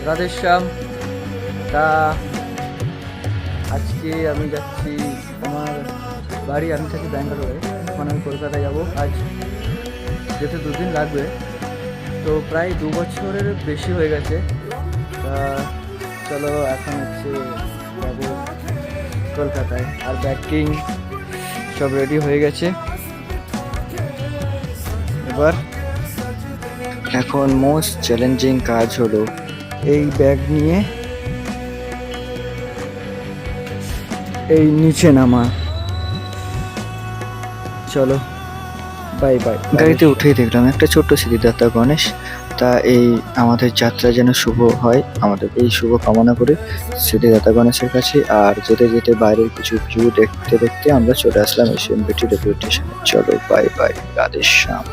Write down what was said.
রাধেশ্যাম। তা আজকে আমি যাচ্ছি আমার বাড়ি, আমি থাকি ব্যাঙ্গালোরে, এখন আমি কলকাতায় যাব। আজ যেতে 2 দিন লাগবে, তো প্রায় 2 বছরের বেশি হয়ে গেছে। তা চলো এখন হচ্ছে যাবো কলকাতায়। আর ব্যাকিং সব রেডি হয়ে গেছে। এবার এখন মোস্ট চ্যালেঞ্জিং কাজ হলো এই ব্যাগ নিয়ে এই নিচে নামা। চলো, বাই বাই। গাড়িতে উঠেই দেখলাম একটা ছোট্ট সিদ্ধিদাতা গণেশ। তা এই আমাদের যাত্রা যেন শুভ হয়, আমাদের এই শুভ কামনা করে সিদ্ধিদাতা গণেশের কাছে। আর যেতে যেতে বাইরের কিছু ভিউ দেখতে দেখতে আমরা চলে আসলাম এশিয়ান বিউটি রেলওয়ে স্টেশনে। চলো, বাই বাই, রাধেশ্যাম।